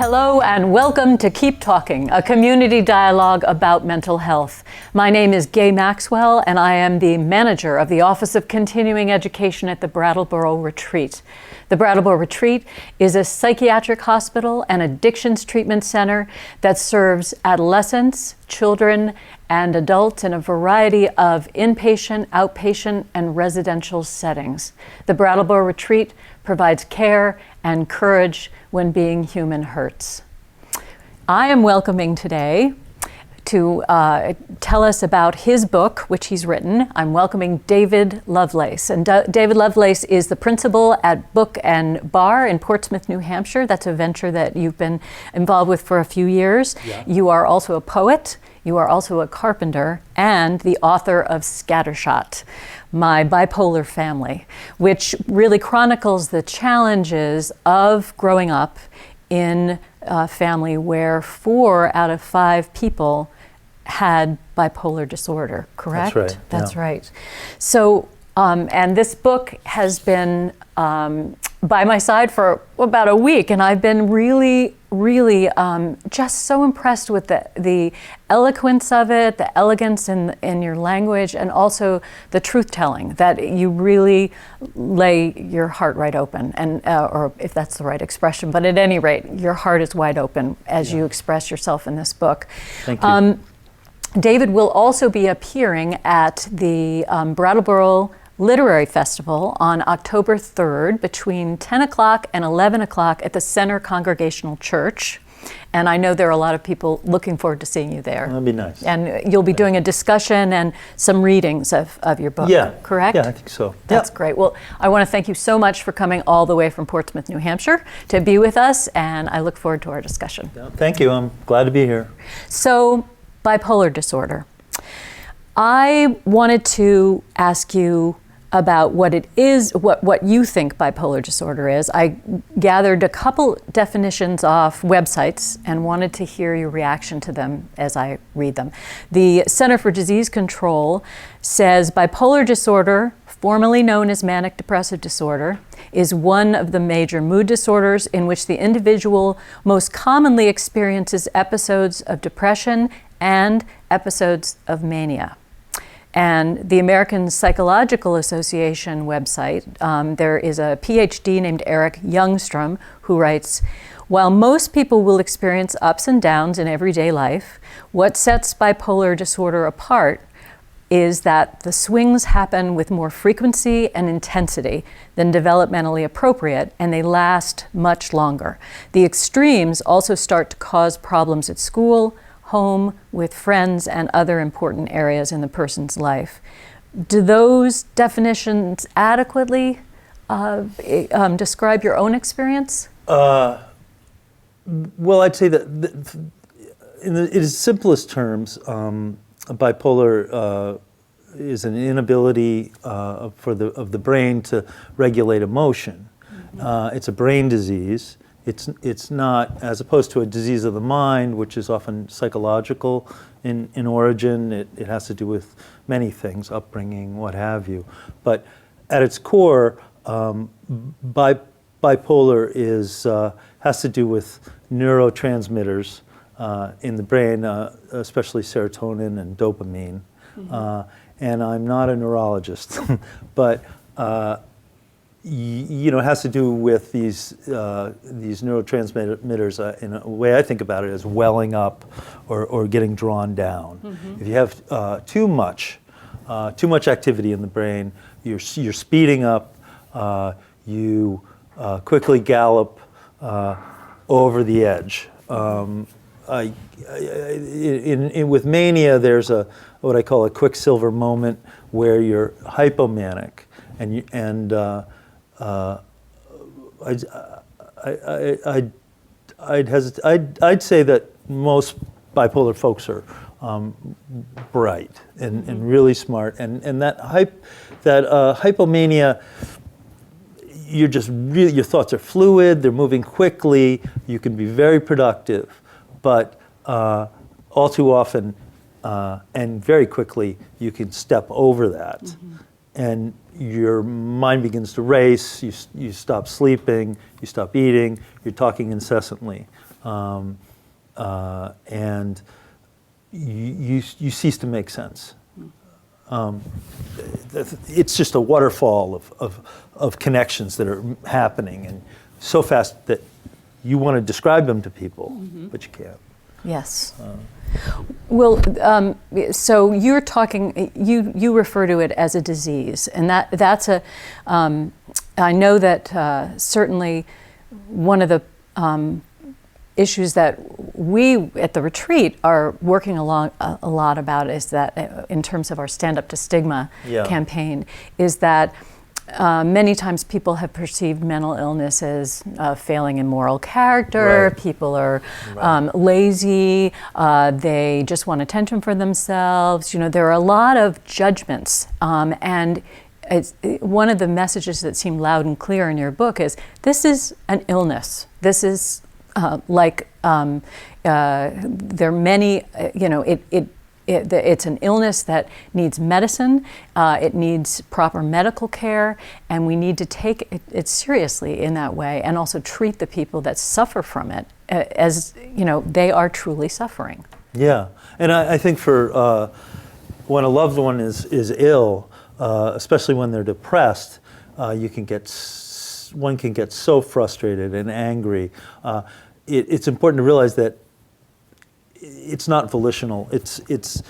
Hello and welcome to Keep Talking, a community dialogue about mental health. My name is Gay Maxwell and I am the manager of the Office of Continuing Education at the Brattleboro Retreat. The Brattleboro Retreat is a psychiatric hospital and addictions treatment center that serves adolescents, children, and adults in a variety of inpatient, outpatient, and residential settings. The Brattleboro Retreat provides care and courage when being human hurts. I am welcoming today to tell us about his book, which he's written. I'm welcoming David Lovelace. And David Lovelace is the principal at Book and Bar in Portsmouth, New Hampshire. That's a venture that you've been involved with for a few years. Yeah. You are also a poet. You are also a carpenter and the author of Scattershot, My Bipolar Family, which really chronicles the challenges of growing up in a family where 4 out of 5 people had bipolar disorder, correct? That's right. That's right. So, and this book has been by my side for about a week, and I've been really just so impressed with the eloquence of it, the elegance in your language, and also the truth-telling, that you really lay your heart right open, and or if that's the right expression, but at any rate, your heart is wide open as you express yourself in this book. Thank you. David will also be appearing at the Brattleboro Literary Festival on October 3rd between 10 o'clock and 11 o'clock at the Center Congregational Church. And I know there are a lot of people looking forward to seeing you there. That'd be nice. And you'll be doing a discussion and some readings of your book, correct? Yeah, I think so. That's great. Well, I want to thank you so much for coming all the way from Portsmouth, New Hampshire to be with us, and I look forward to our discussion. Thank you. I'm glad to be here. So, bipolar disorder. I wanted to ask you about what it is, what you think bipolar disorder is. I gathered a couple definitions off websites and wanted to hear your reaction to them as I read them. The Center for Disease Control says bipolar disorder, formerly known as manic depressive disorder, is one of the major mood disorders in which the individual most commonly experiences episodes of depression and episodes of mania. And the American Psychological Association website, there is a PhD named Eric Youngstrom who writes, while most people will experience ups and downs in everyday life, what sets bipolar disorder apart is that the swings happen with more frequency and intensity than developmentally appropriate, and they last much longer. The extremes also start to cause problems at school, home, with friends, and other important areas in the person's life. Do those definitions adequately describe your own experience? Well, I'd say that in its simplest terms, bipolar is an inability of the brain to regulate emotion. Mm-hmm. It's a brain disease. It's not, as opposed to a disease of the mind, which is often psychological in origin. It has to do with many things, upbringing, what have you. But at its core, bipolar has to do with neurotransmitters in the brain, especially serotonin and dopamine. Mm-hmm. And I'm not a neurologist, but it has to do with these neurotransmitters in a way I think about it as welling up or getting drawn down. Mm-hmm. If you have too much activity in the brain, you're speeding up, you quickly gallop over the edge. With mania, there's what I call a quicksilver moment where you're hypomanic, I'd say that most bipolar folks are bright and really smart, and that hypomania, your thoughts are fluid, they're moving quickly, you can be very productive, but all too often and very quickly you can step over that. Mm-hmm. And your mind begins to race, you stop sleeping, you stop eating, you're talking incessantly. and you cease to make sense. It's just a waterfall of connections that are happening, and so fast that you want to describe them to people, but you can't. Yes. Well, so you're talking. You refer to it as a disease, and that's a. I know that certainly one of the issues that we at the retreat are working along a lot about is that in terms of our Stand Up to Stigma campaign, is that many times people have perceived mental illness as failing in moral character. Right. People are lazy. They just want attention for themselves. There are a lot of judgments, and one of the messages that seem loud and clear in your book is this is an illness. This is there are many. It's an illness that needs medicine, it needs proper medical care, and we need to take it seriously in that way, and also treat the people that suffer from it as, they are truly suffering. Yeah, and I think for when a loved one is ill, especially when they're depressed, one can get so frustrated and angry. It's important to realize that it's not volitional. It's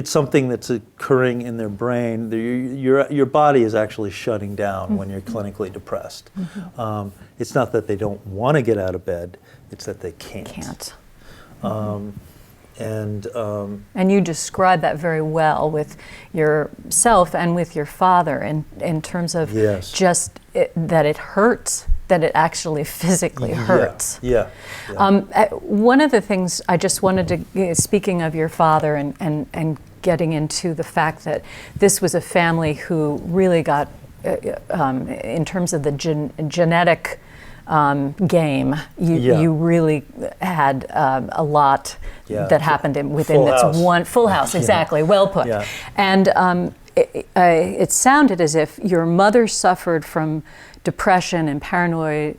something that's occurring in their brain. Your body is actually shutting down when you're clinically depressed. It's not that they don't want to get out of bed; it's that they can't. And you describe that very well with yourself and with your father, in terms of just that it hurts. That it actually physically hurts. Yeah. One of the things I just wanted to, speaking of your father and getting into the fact that this was a family who really got, in terms of the genetic game, you really had a lot that happened within one full house. Exactly, well put. Yeah. And it sounded as if your mother suffered from depression and paranoia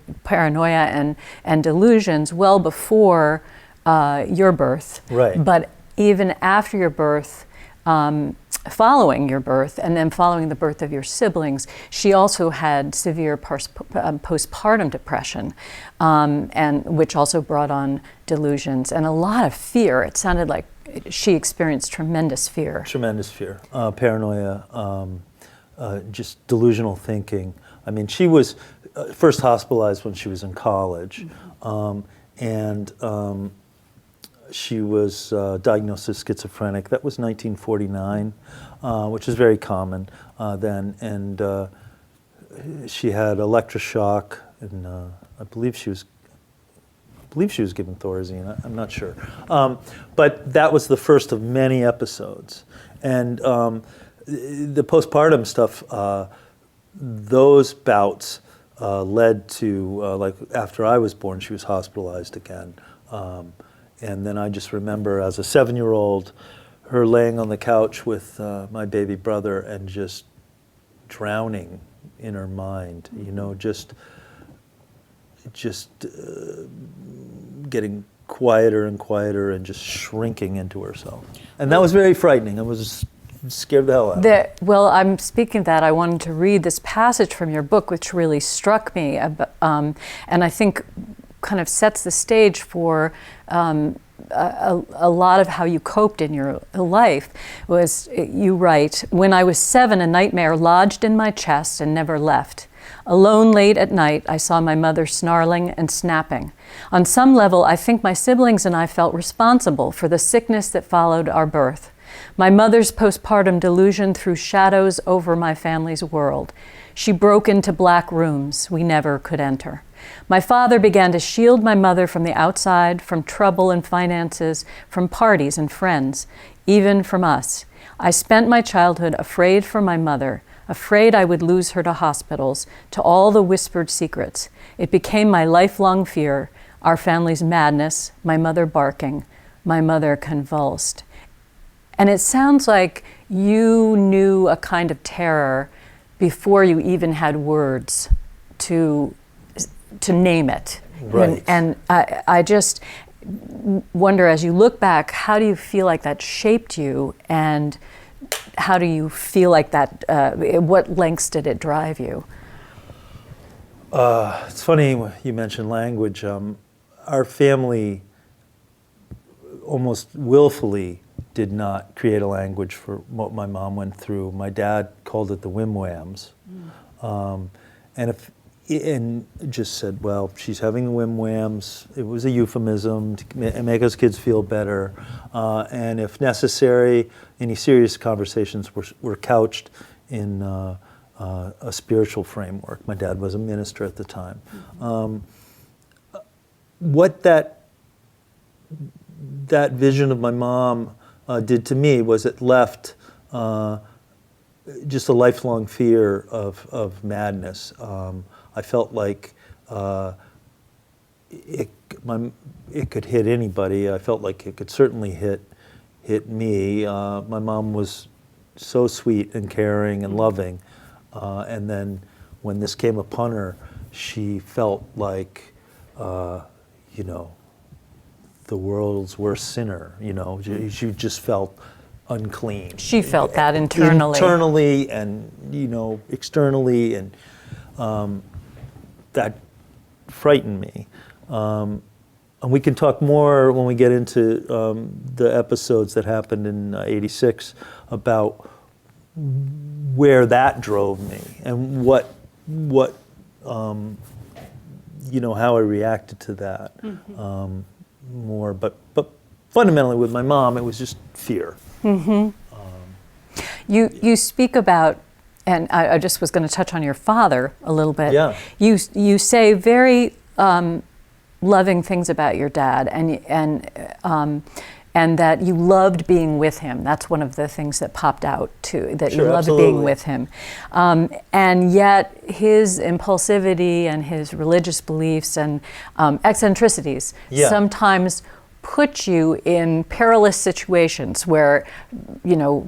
and delusions well before your birth. Right. But even after your birth, following your birth, and then following the birth of your siblings, she also had severe postpartum depression, and which also brought on delusions and a lot of fear. It sounded like she experienced tremendous fear. Tremendous fear, paranoia, just delusional thinking. I mean, she was first hospitalized when she was in college, and she was diagnosed as schizophrenic. That was 1949, which is very common then. And she had electroshock, and I believe she was given Thorazine. I'm not sure, but that was the first of many episodes. And the postpartum stuff. Those bouts led to, like after I was born, she was hospitalized again. And then I just remember as a 7-year-old, her laying on the couch with my baby brother and just drowning in her mind, just getting quieter and quieter and just shrinking into herself. And that was very frightening. I was scared the hell out of me. Well, I'm speaking of that. I wanted to read this passage from your book, which really struck me, and I think kind of sets the stage for a lot of how you coped in your life. You write, "When I was 7, a nightmare lodged in my chest and never left. Alone late at night, I saw my mother snarling and snapping. On some level, I think my siblings and I felt responsible for the sickness that followed our birth. My mother's postpartum delusion threw shadows over my family's world. She broke into black rooms we never could enter. My father began to shield my mother from the outside, from trouble and finances, from parties and friends, even from us. I spent my childhood afraid for my mother, afraid I would lose her to hospitals, to all the whispered secrets. It became my lifelong fear, our family's madness, my mother barking, my mother convulsed." And it sounds like you knew a kind of terror before you even had words to name it. Right. And I just, wonder, as you look back, how do you feel like that shaped you, and how do you feel like that, what lengths did it drive you? It's funny you mentioned language. Our family almost willfully did not create a language for what my mom went through. My dad called it the whim-whams. And just said, well, she's having the whim-whams. It was a euphemism to make us kids feel better. And if necessary, any serious conversations were couched in a spiritual framework. My dad was a minister at the time. What that vision of my mom did to me was it left just a lifelong fear of madness. I felt like it could hit anybody. I felt like it could certainly hit me. My mom was so sweet and caring and loving, and then when this came upon her, she felt like, you know, the world's worst sinner. You know, she just felt unclean. She felt that internally. And, you know, externally, and that frightened me. And we can talk more when we get into the episodes that happened in '86 about where that drove me and what you know, how I reacted to that more. But fundamentally with my mom, it was just fear. You speak about, and I just was going to touch on your father a little bit. Yeah. You say very loving things about your dad, and that you loved being with him. That's one of the things that popped out too, that you loved absolutely. being with him. And yet his impulsivity and his religious beliefs and eccentricities sometimes put you in perilous situations where, you know,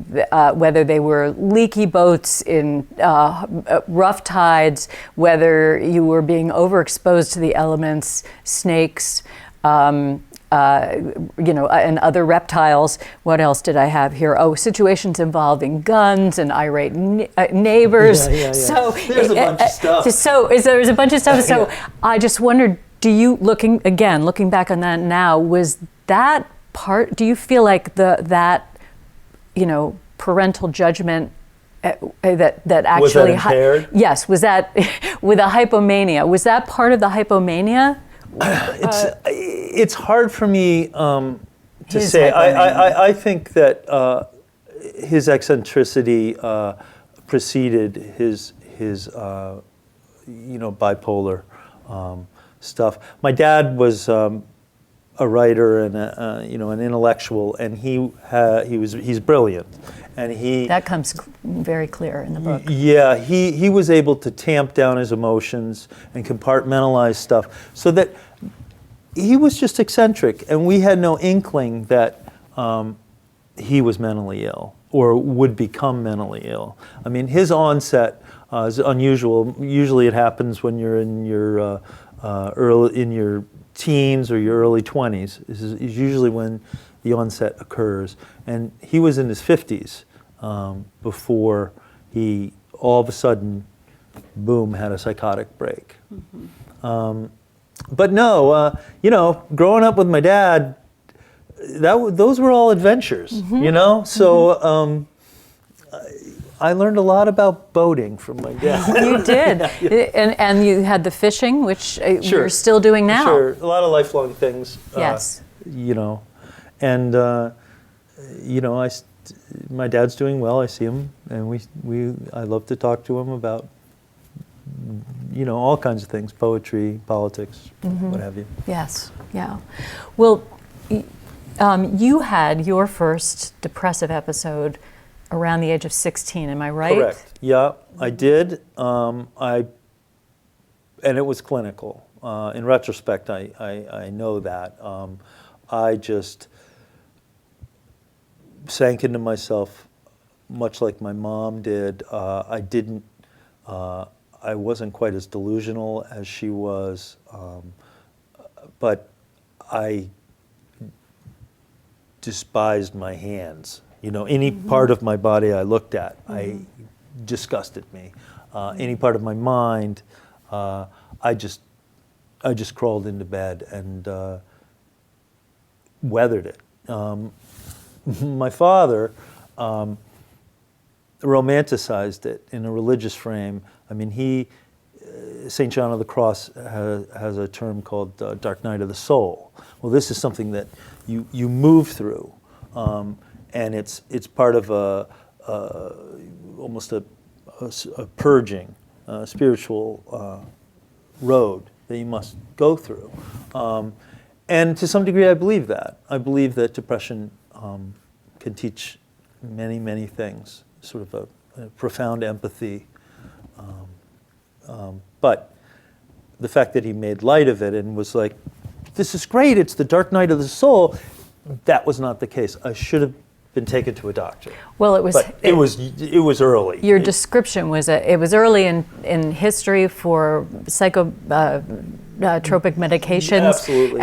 whether they were leaky boats in rough tides, whether you were being overexposed to the elements, snakes, you know, and other reptiles. What else did I have here? Oh, situations involving guns and irate neighbors. Yeah. So there's a bunch of stuff. There's a bunch of stuff. So I just wondered, do you, looking back on that now, was that part, do you feel like that, you know, parental judgment that actually... Was that impaired? Yes, was that, with a hypomania, was that part of the hypomania? It's hard for me to say. Hypomania. I think that his eccentricity preceded his you know, bipolar stuff. My dad was a writer and you know, an intellectual, and he's brilliant, and that comes very clear in the book. Yeah, he was able to tamp down his emotions and compartmentalize stuff, so that he was just eccentric, and we had no inkling that he was mentally ill or would become mentally ill. I mean, his onset is unusual. Usually, it happens when you're in your your teens or your early 20s. Is usually when the onset occurs, and he was in his 50s before he all of a sudden, boom, had a psychotic break. But no, you know, growing up with my dad, those were all adventures, you know? So I learned a lot about boating from my dad. You did. And you had the fishing, which you're still doing now. Sure, a lot of lifelong things. Yes. You know, and, you know, my dad's doing well. I see him, and I love to talk to him about, you know, all kinds of things, poetry, politics, what have you. Yes, yeah. Well, you had your first depressive episode around the age of 16, am I right? Correct. Yeah, I did. And it was clinical. In retrospect, I know that. I just sank into myself much like my mom did. I wasn't quite as delusional as she was, but I despised my hands. You know, any part of my body I looked at, I disgusted me. Any part of my mind, I just crawled into bed and weathered it. My father romanticized it in a religious frame. I mean, St. John of the Cross has a term called dark night of the soul. Well, this is something that you move through, and it's part of almost a purging, spiritual road that you must go through. And to some degree, I believe that. I believe that depression can teach many, many things, sort of a profound empathy. But the fact that he made light of it and was like, this is great, it's the dark night of the soul, that was not the case. I should have been taken to a doctor. Well, it was. But it was early. Your description was it was early in history for psychotropic medications. Absolutely.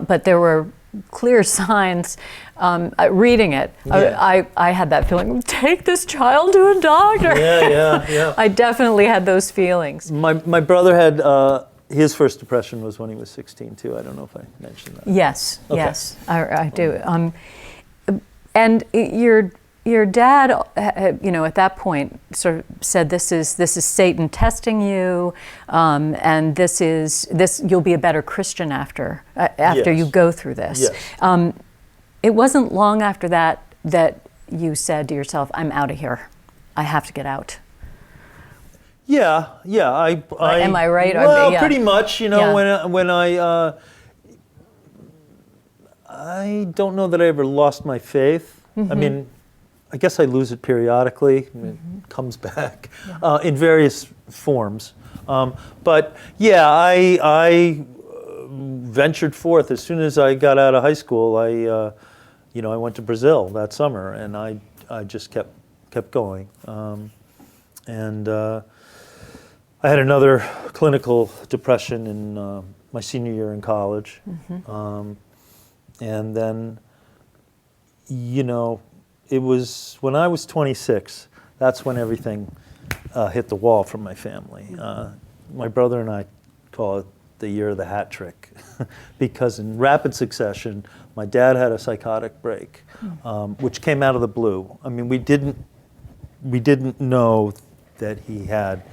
But there were clear signs. Reading it, Yeah. I had that feeling. Take this child to a doctor. Yeah. I definitely had those feelings. My brother had his first depression was when he was 16 too. I don't know if I mentioned that. Yes, Okay. yes, I do. And your dad, at that point, sort of said, "This is Satan testing you, and you'll be a better Christian after Yes. you go through this." Yes. It wasn't long after that you said to yourself, "I'm out of here. I have to get out." Yeah. Am I right? Well, Yeah. pretty much. Yeah. When I don't know that I ever lost my faith. I mean, I guess I lose it periodically. It comes back in various forms. But yeah, I ventured forth as soon as I got out of high school. I went to Brazil that summer, and I just kept going. And I had another clinical depression in my senior year in college. And then, it was when I was 26, that's when everything hit the wall from my family. My brother and I call it the year of the hat trick, because in rapid succession, my dad had a psychotic break, which came out of the blue. I mean, we didn't know that he had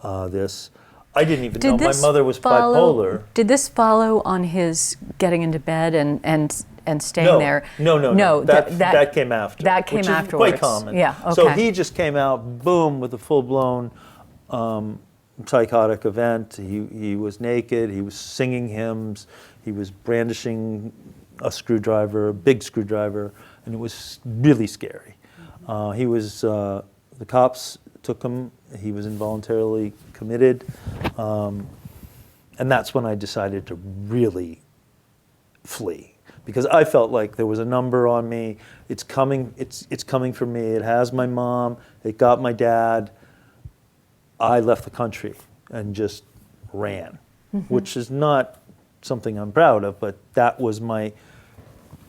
this. I didn't even know my mother was bipolar. Did this follow on his getting into bed and staying there? No. That came after. That came which afterwards. Is quite common. Yeah. Okay. So he just came out, boom, with a full-blown psychotic event. He was naked. He was singing hymns. He was brandishing a screwdriver, a big screwdriver, and it was really scary. The cops took him. He was involuntarily committed, and that's when I decided to really flee, because I felt like there was a number on me. It's coming. It's coming for me. It has my mom. It got my dad. I left the country and just ran, which is not something I'm proud of, but that was my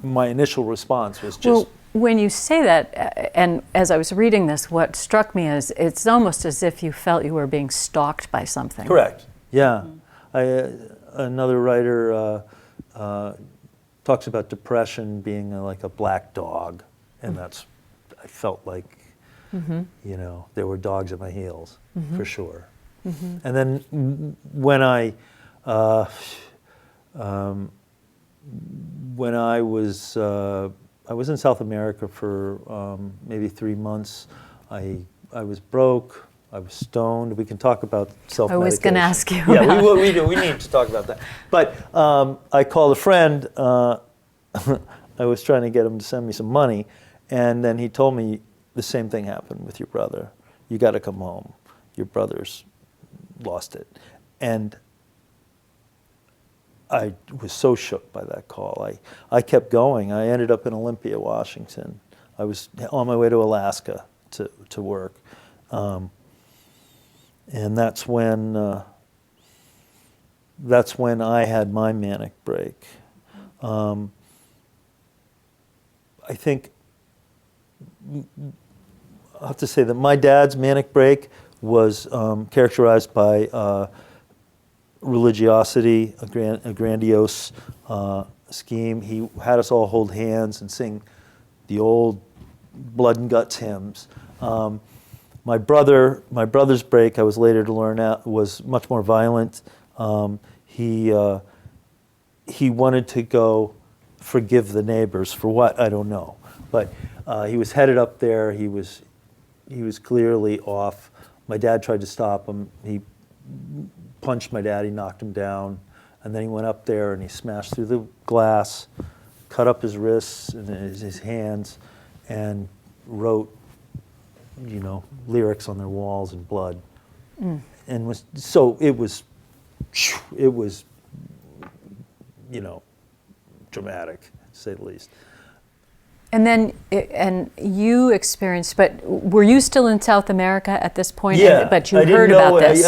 initial response was just. Well, when you say that, and as I was reading this, what struck me is it's almost as if you felt you were being stalked by something. Correct. Yeah. Another writer talks about depression being like a black dog, and I felt like, there were dogs at my heels, for sure. And then when I was in South America for maybe 3 months. I was broke. I was stoned. We can talk about self-medication. I was going to ask you. Yeah, we do. We need to talk about that. But I called a friend. I was trying to get him to send me some money, and then he told me the same thing happened with your brother. You got to come home. Your brother's lost it, and I was so shook by that call. I kept going. I ended up in Olympia, Washington. I was on my way to Alaska to work. And that's when I had my manic break. I think I have to say that my dad's manic break was characterized by religiosity, a grandiose scheme. He had us all hold hands and sing the old blood and guts hymns. My brother's break, I was later to learn out, was much more violent. He wanted to go forgive the neighbors for what, I don't know, but he was headed up there. He was clearly off. My dad tried to stop him. He punched my dad. He knocked him down, and then he went up there and he smashed through the glass, cut up his wrists and his hands, and wrote, lyrics on their walls in blood, and it was dramatic, to say the least. And then, and you experienced, but were you still in South America at this point? Yeah, but you I didn't heard know, about this.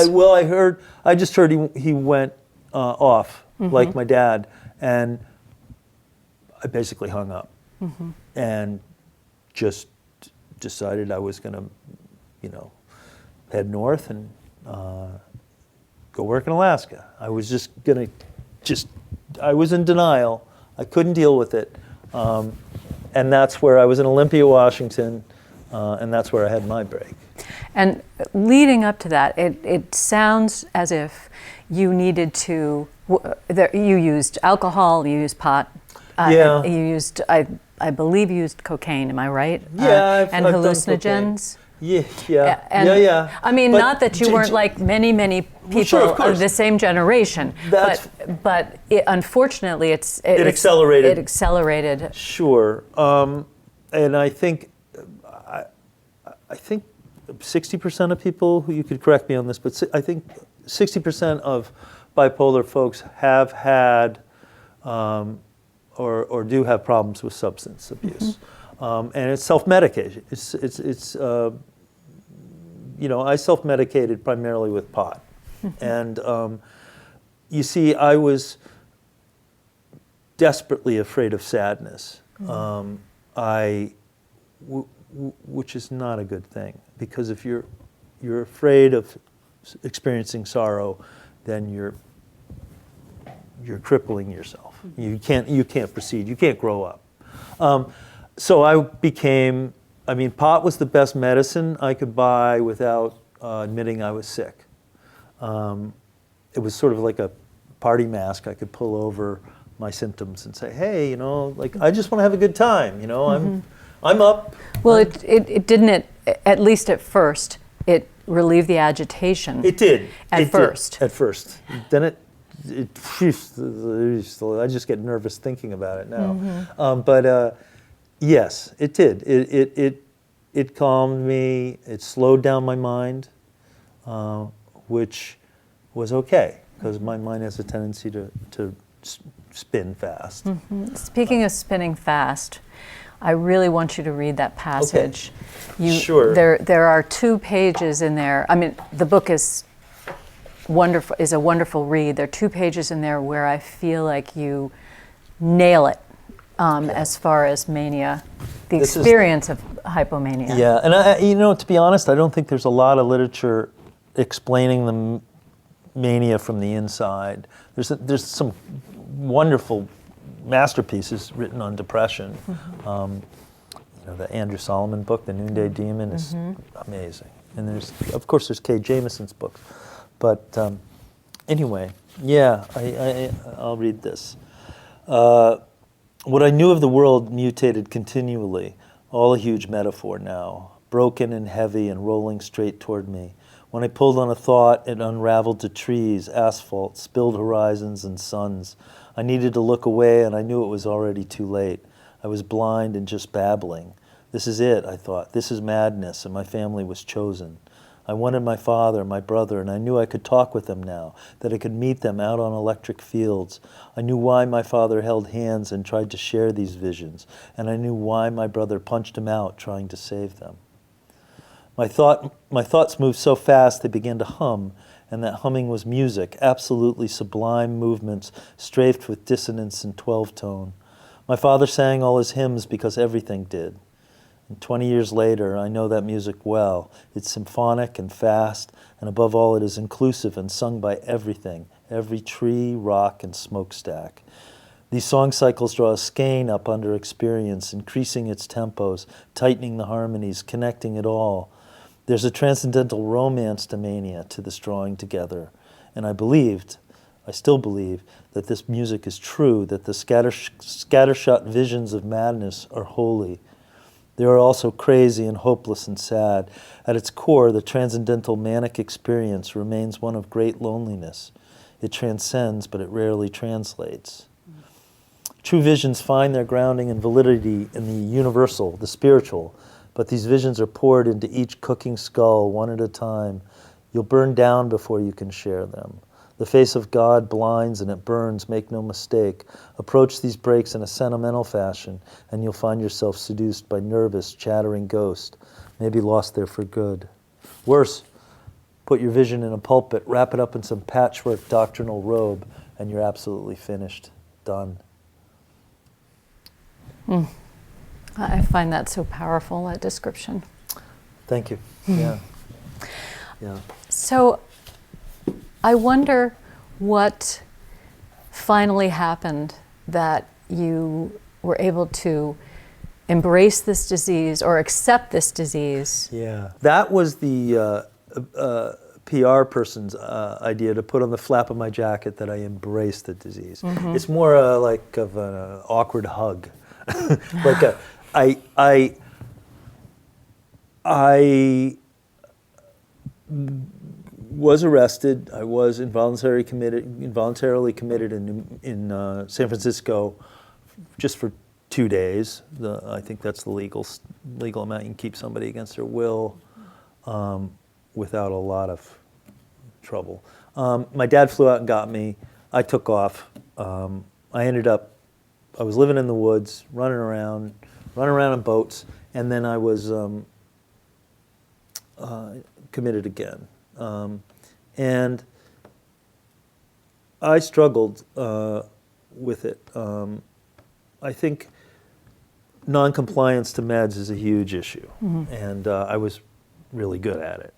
I just heard he went off, like my dad, and I basically hung up, and just decided I was going to, head north and go work in Alaska. I was just going to, I was in denial. I couldn't deal with it. And that's where I was in Olympia, Washington, and that's where I had my break. And leading up to that, it sounds as if you needed to, you used alcohol, you used pot, Yeah. you used, I believe you used cocaine, am I right? Yeah, and I've done hallucinogens. Yeah. I mean, But not that you weren't like many people sure, of course. the same generation, but unfortunately, it accelerated. It accelerated. Sure, and I think 60% of people, who you could correct me on this, but I think 60% of bipolar folks have had or do have problems with substance abuse, and it's self-medication. It's I self-medicated primarily with pot, and you see, I was desperately afraid of sadness, which is not a good thing, because if you're afraid of experiencing sorrow, then you're crippling yourself. You can't proceed. You can't grow up. So I became. Pot was the best medicine I could buy without admitting I was sick. It was sort of like a party mask I could pull over my symptoms and say, hey, I just want to have a good time. I'm up. Well, it didn't, at least at first, it relieved the agitation. It did. At first. Then I just get nervous thinking about it now. But yes, it did. It calmed me. It slowed down my mind, which was okay, because my mind has a tendency to spin fast. Speaking of spinning fast, I really want you to read that passage. Okay. Sure. There are 2 pages in there. The book is wonderful. Is a wonderful read. There are 2 pages in there where I feel like you nail it. As far as mania, the experience of hypomania. Yeah, and to be honest, I don't think there's a lot of literature explaining the mania from the inside. There's some wonderful masterpieces written on depression. The Andrew Solomon book, The Noonday Demon, is amazing. And there's Kay Jamison's books. But anyway, yeah, I'll read this. What I knew of the world mutated continually, all a huge metaphor now, broken and heavy and rolling straight toward me. When I pulled on a thought, it unraveled to trees, asphalt, spilled horizons and suns. I needed to look away, and I knew it was already too late. I was blind and just babbling. This is it, I thought. This is madness, and my family was chosen. I wanted my father, my brother, and I knew I could talk with them now, that I could meet them out on electric fields. I knew why my father held hands and tried to share these visions, and I knew why my brother punched him out trying to save them. My thoughts moved so fast they began to hum, and that humming was music, absolutely sublime movements strafed with dissonance and 12-tone. My father sang all his hymns because everything did. And 20 years later, I know that music well. It's symphonic and fast, and above all, it is inclusive and sung by everything, every tree, rock, and smokestack. These song cycles draw a skein up under experience, increasing its tempos, tightening the harmonies, connecting it all. There's a transcendental romance to mania, to this drawing together. And I still believe, that this music is true, that the scattershot visions of madness are holy. They are also crazy and hopeless and sad. At its core, the transcendental manic experience remains one of great loneliness. It transcends, but it rarely translates. True visions find their grounding and validity in the universal, the spiritual, but these visions are poured into each cooking skull one at a time. You'll burn down before you can share them. The face of God blinds and it burns, make no mistake. Approach these breaks in a sentimental fashion, and you'll find yourself seduced by nervous, chattering ghosts, maybe lost there for good. Worse, put your vision in a pulpit, wrap it up in some patchwork doctrinal robe, and you're absolutely finished, done. I find that so powerful, that description. Thank you. Yeah. Yeah. So I wonder what finally happened that you were able to embrace this disease or accept this disease. Yeah. That was the PR person's idea, to put on the flap of my jacket that I embrace the disease. Mm-hmm. It's more like of an awkward hug. Like I was arrested. I was involuntarily committed in San Francisco just for 2 days. I think that's the legal amount you can keep somebody against their will without a lot of trouble. My dad flew out and got me. I took off. I was living in the woods, running around on boats, and then I was committed again. And I struggled with it. I think noncompliance to meds is a huge issue, and I was really good at it.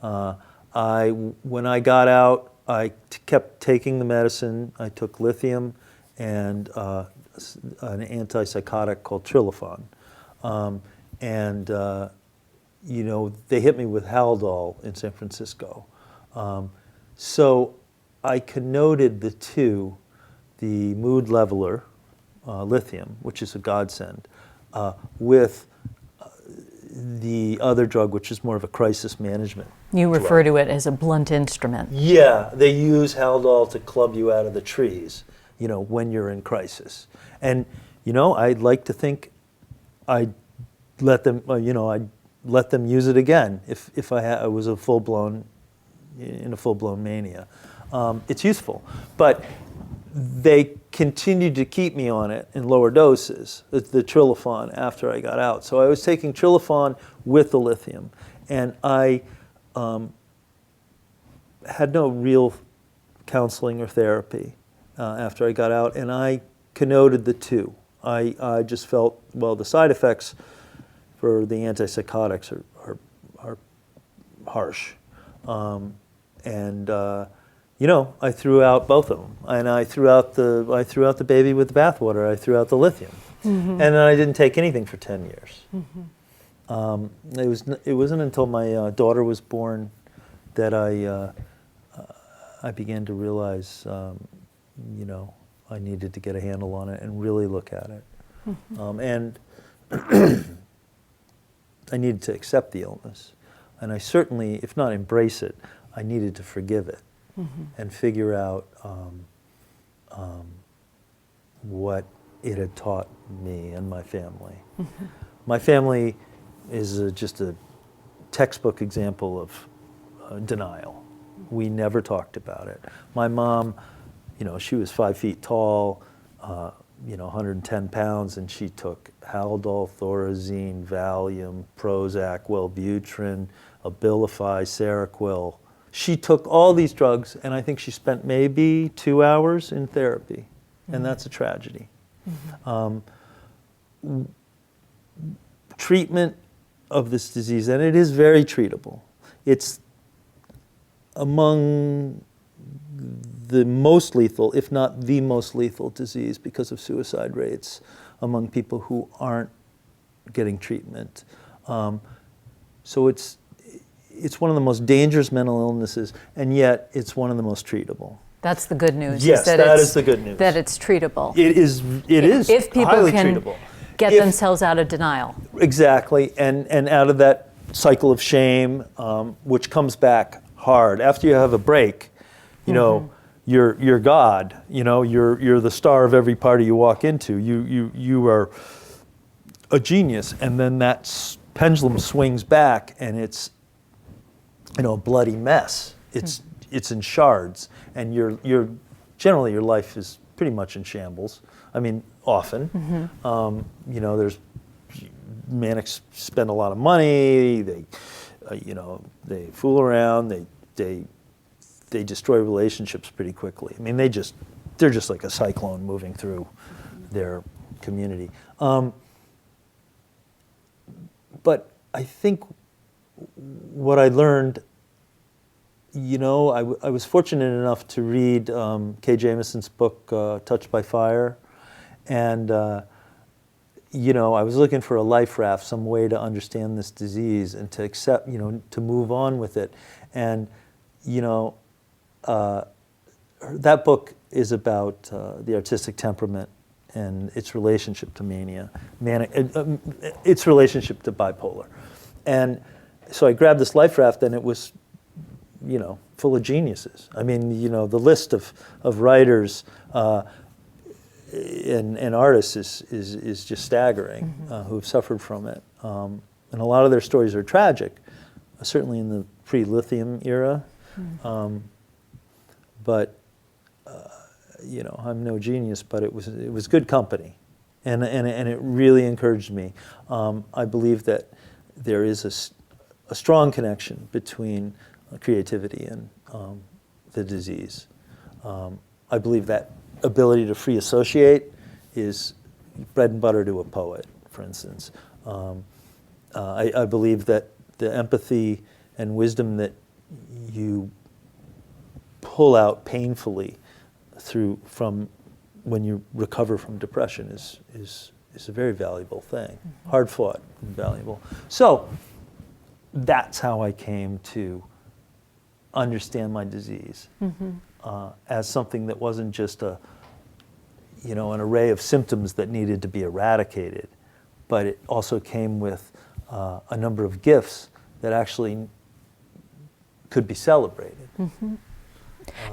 When I got out, I kept taking the medicine. I took lithium and an antipsychotic called Trilofan. They hit me with Haldol in San Francisco. So I connoted the two, the mood leveler, lithium, which is a godsend, with the other drug, which is more of a crisis management You drug. refer to it as a blunt instrument. Yeah, they use Haldol to club you out of the trees, when you're in crisis. And, I'd like to think I'd let them, I'd let them use it again if I was in a full-blown mania. It's useful. But they continued to keep me on it in lower doses, the Trilofan, after I got out. So I was taking Trilofan with the lithium. And I had no real counseling or therapy after I got out, and I connoted the two. I just felt, the side effects for the antipsychotics are harsh. I threw out both of them, and I threw out the baby with the bathwater. I threw out the lithium, and then I didn't take anything for 10 years. It wasn't until my daughter was born that I began to realize, I needed to get a handle on it and really look at it, and I needed to accept the illness, and I certainly, if not embrace it, I needed to forgive it. And figure out what it had taught me and my family. My family is just a textbook example of denial. We never talked about it. My mom, she was 5 feet tall, 110 pounds, and she took Haldol, Thorazine, Valium, Prozac, Wellbutrin, Abilify, Seroquel. She took all these drugs, and I think she spent maybe 2 hours in therapy, and that's a tragedy. Treatment of this disease, and it is very treatable. It's among the most lethal, if not the most lethal disease because of suicide rates among people who aren't getting treatment. So it's one of the most dangerous mental illnesses, and yet it's one of the most treatable. That's the good news. Yes, that is the good news. That it's treatable. It is if people highly can treatable. get themselves out of denial. Exactly, and out of that cycle of shame, which comes back hard. After you have a break, you know, you're God. You know, you're the star of every party you walk into. You are a genius, and then that pendulum swings back, and it's, you know, a bloody mess. It's in shards, and you're generally your life is pretty much in shambles. I mean, often. You know, there's manics spend a lot of money. They, you know, they fool around. They destroy relationships pretty quickly. I mean, they're just like a cyclone moving through their community. But I think what I learned, you know, I was fortunate enough to read Kay Jamison's book, Touched by Fire. And, you know, I was looking for a life raft, some way to understand this disease and to accept, you know, to move on with it. And, you know, that book is about the artistic temperament and its relationship to mania, its relationship to bipolar. And so I grabbed this life raft, and it was, you know, full of geniuses. I mean, you know, the list of writers and artists is just staggering who've suffered from it. And a lot of their stories are tragic, certainly in the pre-lithium era. But you know, I'm no genius, but it was good company, and it really encouraged me. I believe that there is a strong connection between creativity and the disease. I believe that ability to free associate is bread and butter to a poet, for instance. I believe that the empathy and wisdom that you pull out painfully from when you recover from depression is a very valuable thing, hard fought and valuable. So that's how I came to understand my disease as something that wasn't just an array of symptoms that needed to be eradicated, but it also came with a number of gifts that actually could be celebrated.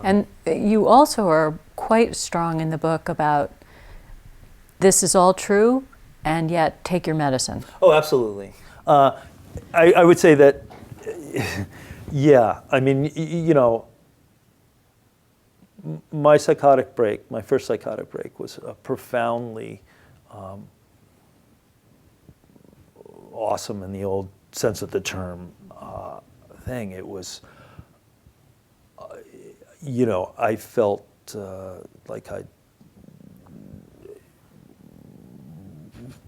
And you also are quite strong in the book about this is all true, and yet take your medicine. Oh, absolutely. I would say that, yeah, I mean, you know, my first psychotic break was a profoundly awesome in the old sense of the term thing. It was, you know, I felt like I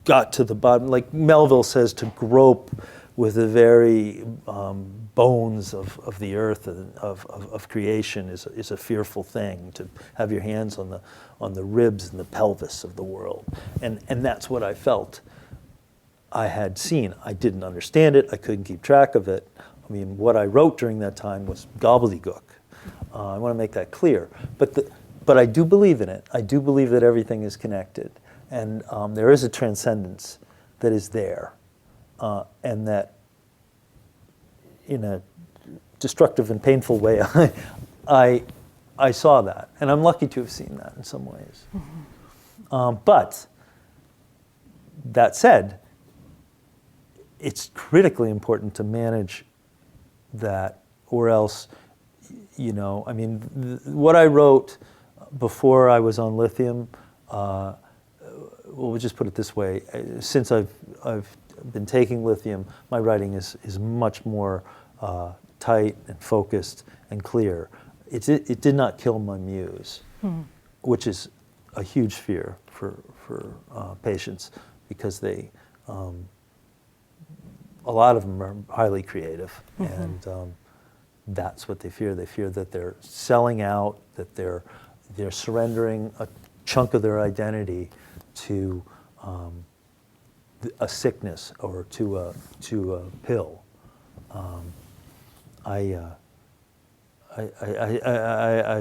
got to the bottom, like Melville says, to grope with the very bones of the earth and of creation is a fearful thing, to have your hands on the ribs and the pelvis of the world. And that's what I felt I had seen. I didn't understand it. I couldn't keep track of it. I mean, what I wrote during that time was gobbledygook. I want to make that clear. But I do believe in it. I do believe that everything is connected. And there is a transcendence that is there. And that in a destructive and painful way, I saw that. And I'm lucky to have seen that in some ways. But that said, it's critically important to manage that, or else, you know, I mean, what I wrote before I was on lithium, well, we'll just put it this way, since I've been taking lithium, my writing is much more tight and focused and clear. It did not kill my muse, which is a huge fear for for patients because they, a lot of them are highly creative, and that's what they fear. They fear that they're selling out, that they're surrendering a chunk of their identity to a sickness or to a pill. I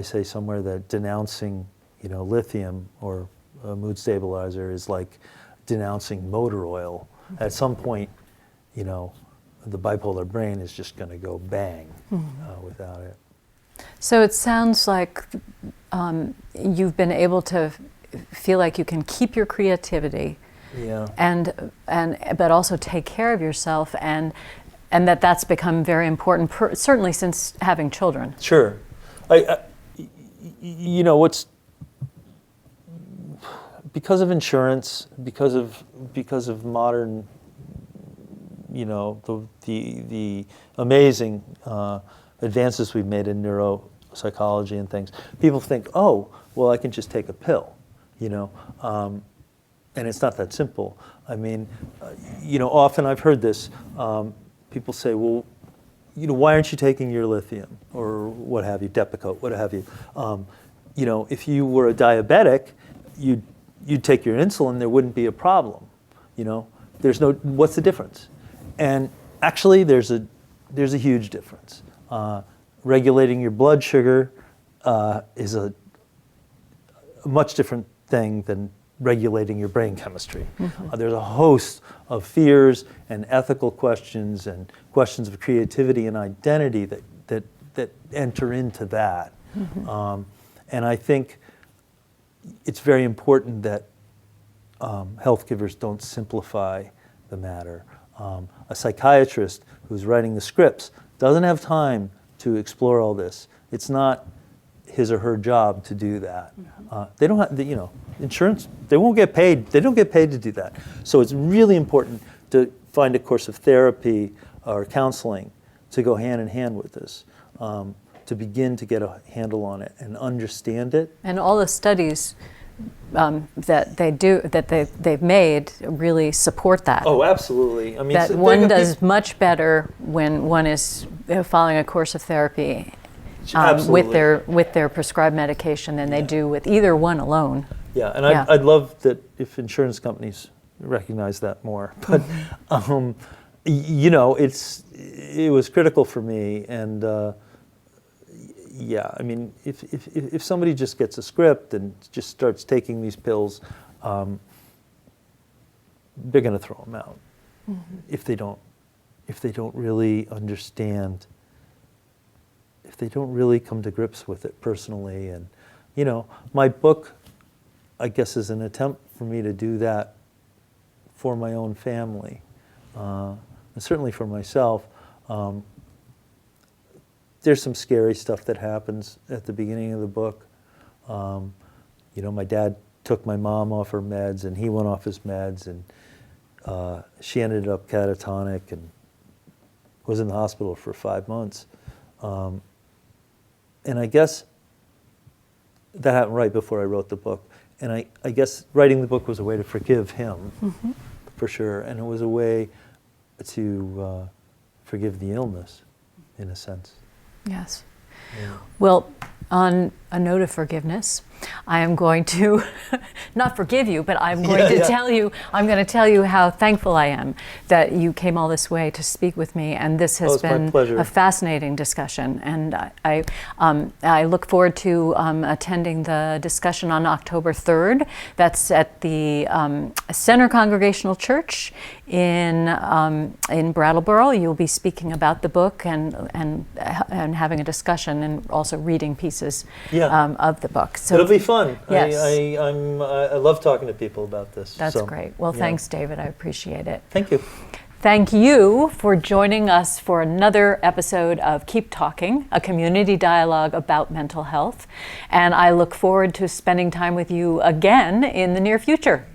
say somewhere that denouncing, lithium or a mood stabilizer is like denouncing motor oil. At some point, the bipolar brain is just going to go bang without it. So it sounds like you've been able to feel like you can keep your creativity, but also take care of yourself, and that's become very important, certainly since having children. Sure. What's because of insurance, because of modern, the amazing advances we've made in neuropsychology and things. People think, oh, well, I can just take a pill, and it's not that simple. I mean, often I've heard this. People say, well, why aren't you taking your lithium or what have you, Depakote, what have you? If you were a diabetic, you'd take your insulin, there wouldn't be a problem. What's the difference? And actually, there's a huge difference. Regulating your blood sugar is a much different thing than regulating your brain chemistry. There's a host of fears and ethical questions and questions of creativity and identity that enter into that. And I think it's very important that health givers don't simplify the matter. A psychiatrist who's writing the scripts doesn't have time to explore all this. It's not his or her job to do that. They don't have, insurance, they won't get paid. They don't get paid to do that. So it's really important to find a course of therapy or counseling to go hand in hand with this, to begin to get a handle on it and understand it. And all the studies that they've made really support that. Oh, absolutely. I mean, that one does much better when one is following a course of therapy with their prescribed medication than they do with either one alone. Yeah, and I'd love that if insurance companies recognize that more. But it was critical for me, and I mean, if somebody just gets a script and just starts taking these pills, they're going to throw them out if they don't really understand, if they don't really come to grips with it personally. And my book, I guess, is an attempt for me to do that for my own family, and certainly for myself. There's some scary stuff that happens at the beginning of the book. My dad took my mom off her meds, and he went off his meds, and she ended up catatonic and was in the hospital for 5 months. And I guess that happened right before I wrote the book. And I guess writing the book was a way to forgive him, for sure. And it was a way to forgive the illness, in a sense. Yes. Yeah. Well, on a note of forgiveness, I am going to not forgive you, but I'm going to tell you. I'm going to tell you how thankful I am that you came all this way to speak with me, and this has been a fascinating discussion. And I look forward to attending the discussion on October 3rd. That's at the Center Congregational Church in Brattleboro. You'll be speaking about the book and having a discussion and also reading pieces of the book. So it'll be fun. Yes. I love talking to people about this. That's great. Well, thanks, David. I appreciate it. Thank you. Thank you for joining us for another episode of Keep Talking, a community dialogue about mental health. And I look forward to spending time with you again in the near future.